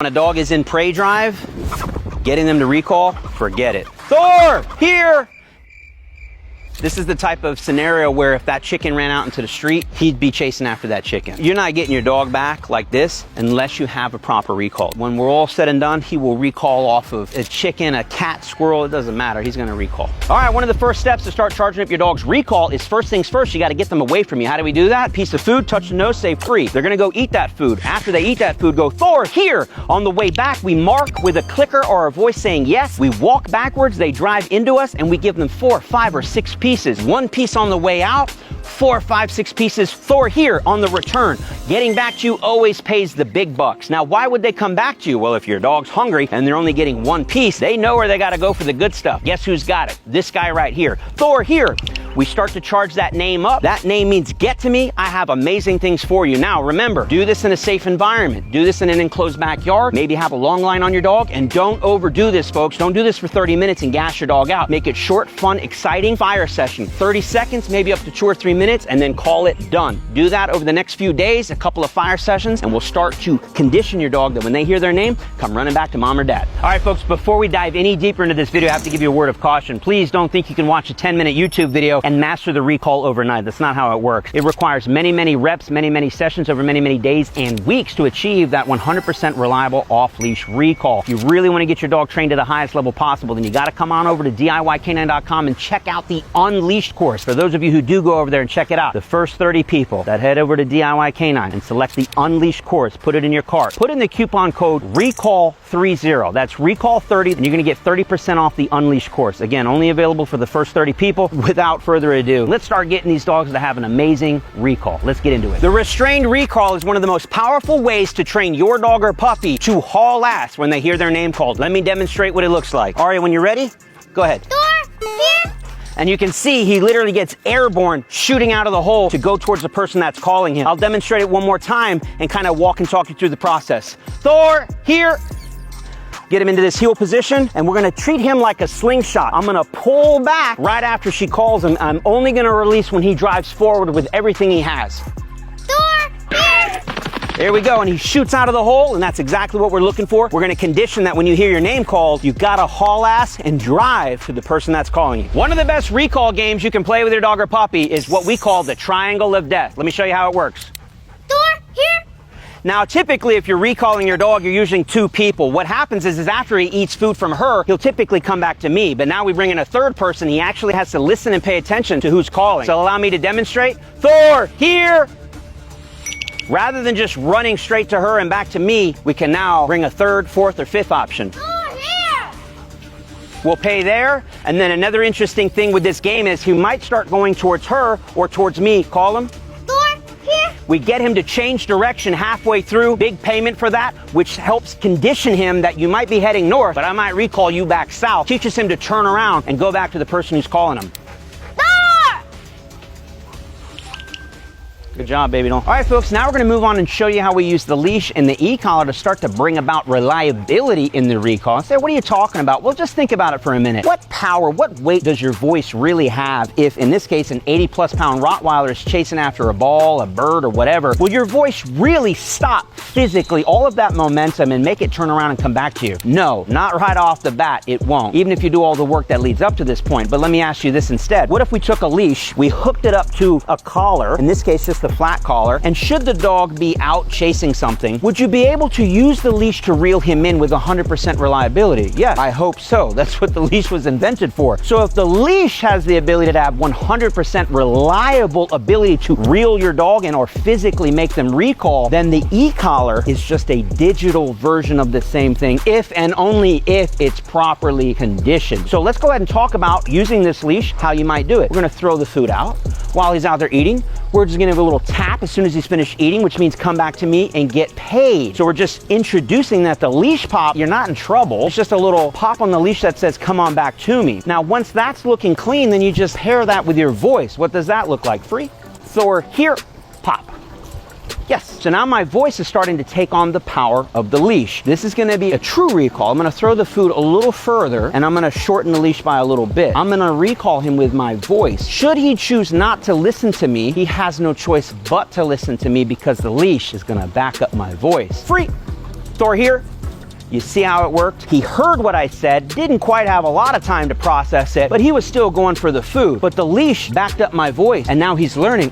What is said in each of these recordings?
When a dog is in prey drive, getting them to recall, forget it. Thor, here! This is the type of scenario where if that chicken ran out into the street, he'd be chasing after that chicken. You're not getting your dog back like this unless you have a proper recall. When we're all said and done, he will recall off of a chicken, a cat, squirrel, it doesn't matter. He's gonna recall. All right, one of the first steps to start charging up your dog's recall is first things first, you gotta get them away from you. How do we do that? Piece of food, touch the nose, say free. They're gonna go eat that food. After they eat that food, go, Thor, here! On the way back, we mark with a clicker or a voice saying yes. We walk backwards, they drive into us, and we give them 4, 5, or 6 pieces. One piece on the way out, 4, 5, 6 pieces, Thor here on the return. Getting back to you always pays the big bucks. Now, why would they come back to you? Well, if your dog's hungry and they're only getting 1 piece, they know where they gotta go for the good stuff. Guess who's got it? This guy right here. Thor here. We start to charge that name up. That name means get to me. I have amazing things for you. Now, remember, do this in a safe environment. Do this in an enclosed backyard. Maybe have a long line on your dog, and don't overdo this, folks. Don't do this for 30 minutes and gas your dog out. Make it short, fun, exciting. Fire session, 30 seconds, maybe up to 2 or 3 minutes, and then call it done. Do that over the next few days, a couple of fire sessions, and we'll start to condition your dog that when they hear their name, come running back to mom or dad. All right, folks, before we dive any deeper into this video, I have to give you a word of caution. Please don't think you can watch a 10-minute YouTube video and master the recall overnight. That's not how it works. It requires many, many reps, many sessions over many, many days and weeks to achieve that 100% reliable off-leash recall. If you really want to get your dog trained to the highest level possible, then you got to come on over to DIYcanine.com and check out the Unleashed course. For those of you who do go over there and check it out, the first 30 people that head over to DIY Canine and select the Unleashed course, put it in your cart, put in the coupon code RECALL30. That's RECALL30, and you're going to get 30% off the Unleashed course. Again, only available for the first 30 people. Without further ado, let's start getting these dogs to have an amazing recall. Let's get into it. The restrained recall is one of the most powerful ways to train your dog or puppy to haul ass when they hear their name called. Let me demonstrate what it looks like. Aria, when you're ready, go ahead. Thor, here. And you can see he literally gets airborne, shooting out of the hole to go towards the person that's calling him. I'll demonstrate it one more time and kind of walk and talk you through the process. Thor, here. Get him into this heel position, and we're gonna treat him like a slingshot. I'm gonna pull back right after she calls him. I'm only gonna release when he drives forward with everything he has. Thor, here. There we go, and he shoots out of the hole, and that's exactly what we're looking for. We're gonna condition that when you hear your name called, you gotta haul ass and drive to the person that's calling you. One of the best recall games you can play with your dog or puppy is what we call the triangle of death. Let me show you how it works. Thor, here. Now, typically, if you're recalling your dog, you're using 2 people. What happens is after he eats food from her, he'll typically come back to me. But now we bring in a 3rd person. He actually has to listen and pay attention to who's calling. So allow me to demonstrate. Thor, here. Rather than just running straight to her and back to me, we can now bring a 3rd, 4th, or 5th option. Thor, here. We'll pay there. And then another interesting thing with this game is he might start going towards her or towards me. Call him. Here. We get him to change direction halfway through, big payment for that, which helps condition him that you might be heading north, but I might recall you back south. Teaches him to turn around and go back to the person who's calling him. Thor! Good job, baby doll. All right, folks, now we're gonna move on and show you how we use the leash and the e-collar to start to bring about reliability in the recall. Say, what are you talking about? Well, just think about it for a minute. What power, what weight does your voice really have if, in this case, an 80+ pound Rottweiler is chasing after a ball, a bird, or whatever? Will your voice really stop physically all of that momentum and make it turn around and come back to you? No, not right off the bat, it won't. Even if you do all the work that leads up to this point. But let me ask you this instead. What if we took a leash, we hooked it up to a collar, in this case, just the flat collar, and should the dog be out chasing something, would you be able to use the leash to reel him in with 100% reliability? Yes, I hope so. That's what the leash was invented for. So if the leash has the ability to have 100% reliable ability to reel your dog in or physically make them recall, then the e-collar is just a digital version of the same thing, if and only if it's properly conditioned. So let's go ahead and talk about using this leash, how you might do it. We're gonna throw the food out while he's out there eating. We're just gonna give a little tap as soon as he's finished eating, which means come back to me and get paid. So we're just introducing that the leash pop, you're not in trouble. It's just a little pop on the leash that says, come on back to me. Now, once that's looking clean, then you just pair that with your voice. What does that look like? Free? Thor, here, pop. Yes. So now my voice is starting to take on the power of the leash. This is gonna be a true recall. I'm gonna throw the food a little further and I'm gonna shorten the leash by a little bit. I'm gonna recall him with my voice. Should he choose not to listen to me, he has no choice but to listen to me because the leash is gonna back up my voice. Free. Thor, here, You see how it worked? He heard what I said, didn't quite have a lot of time to process it, but he was still going for the food. But the leash backed up my voice, and now he's learning,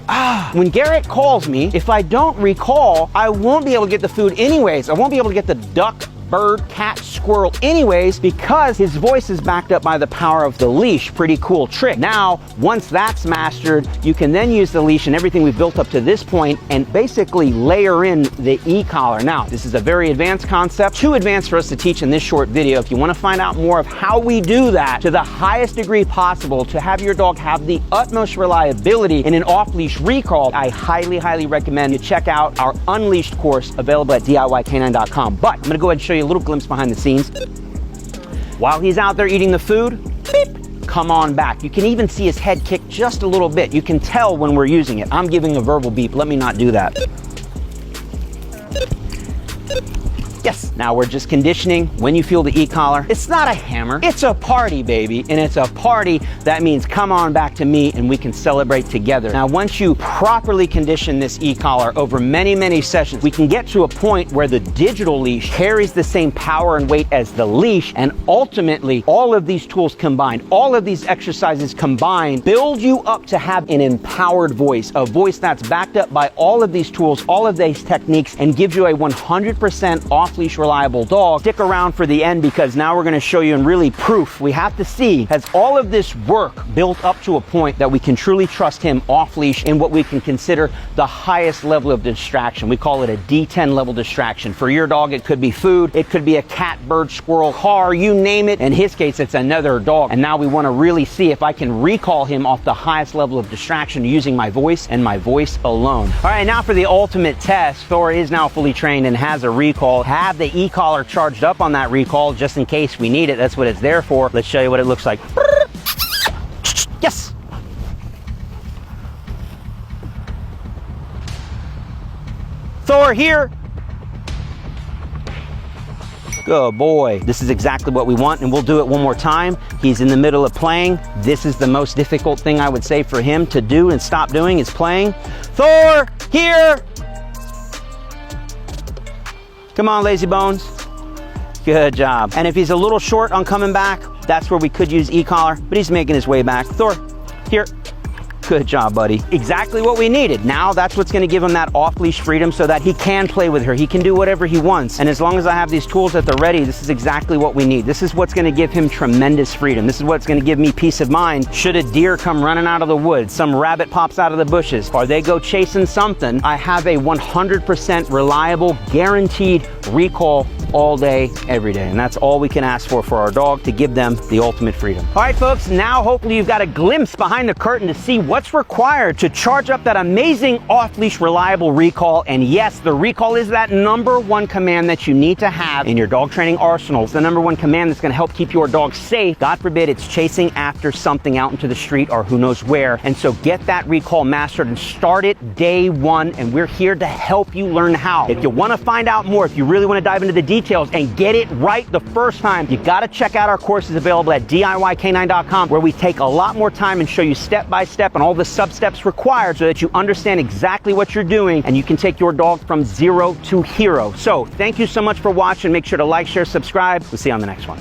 when Garrett calls me, if I don't recall, I won't be able to get the food anyways. I won't be able to get the duck, bird, cat, squirrel anyways, because his voice is backed up by the power of the leash. Pretty cool trick. Now, once that's mastered, you can then use the leash and everything we've built up to this point and basically layer in the e-collar. Now, this is a very advanced concept, too advanced for us to teach in this short video. If you want to find out more of how we do that to the highest degree possible to have your dog have the utmost reliability in an off-leash recall, I highly, highly recommend you check out our Unleashed course available at DIYcanine.com. But I'm going to go ahead and show you a little glimpse behind the scenes. While he's out there eating the food, beep, come on back. You can even see his head kick just a little bit. You can tell when we're using it. I'm giving a verbal beep. Let me not do that. Yes, now we're just conditioning. When you feel the e-collar, it's not a hammer, it's a party, baby. And it's a party that means come on back to me and we can celebrate together. Now, once you properly condition this e-collar over many, many sessions, we can get to a point where the digital leash carries the same power and weight as the leash. And ultimately, all of these tools combined, all of these exercises combined, build you up to have an empowered voice, a voice that's backed up by all of these tools, all of these techniques, and gives you a 100% off-leash reliable dog. Stick around for the end because now we're going to show you in really proof. We have to see, has all of this work built up to a point that we can truly trust him off-leash in what we can consider the highest level of distraction. We call it a D10 level distraction. For your dog, it could be food, it could be a cat, bird, squirrel, car, you name it. In his case, it's another dog. And now we want to really see if I can recall him off the highest level of distraction using my voice and my voice alone. All right, now for the ultimate test. Thor is now fully trained and has a recall. Have the e-collar charged up on that recall just in case we need it. That's what it's there for. Let's show you what it looks like. Yes. Thor, here. Good boy. This is exactly what we want, and we'll do it one more time. He's in the middle of playing. This is the most difficult thing I would say for him to do and stop doing is playing. Thor, here. Come on, lazy bones. Good job. And if he's a little short on coming back, that's where we could use e-collar, but he's making his way back. Thor, here. Good job, buddy. Exactly what we needed. Now that's what's going to give him that off-leash freedom so that he can play with her. He can do whatever he wants. And as long as I have these tools at the ready, this is exactly what we need. This is what's going to give him tremendous freedom. This is what's going to give me peace of mind. Should a deer come running out of the woods, some rabbit pops out of the bushes, or they go chasing something, I have a 100% reliable, guaranteed recall all day, every day. And that's all we can ask for our dog, to give them the ultimate freedom. All right, folks, now hopefully you've got a glimpse behind the curtain to see what's required to charge up that amazing off-leash reliable recall. And yes, the recall is that #1 command that you need to have in your dog training arsenal. It's the #1 command that's going to help keep your dog safe. God forbid it's chasing after something out into the street or who knows where. And so get that recall mastered and start it day one. And we're here to help you learn how. If you want to find out more, if you really want to dive into the details and get it right the first time, you got to check out our courses available at DIYcanine.com, where we take a lot more time and show you step by step and all the sub-steps required so that you understand exactly what you're doing and you can take your dog from 0 to hero. So thank you so much for watching. Make sure to like, share, subscribe. We'll see you on the next one.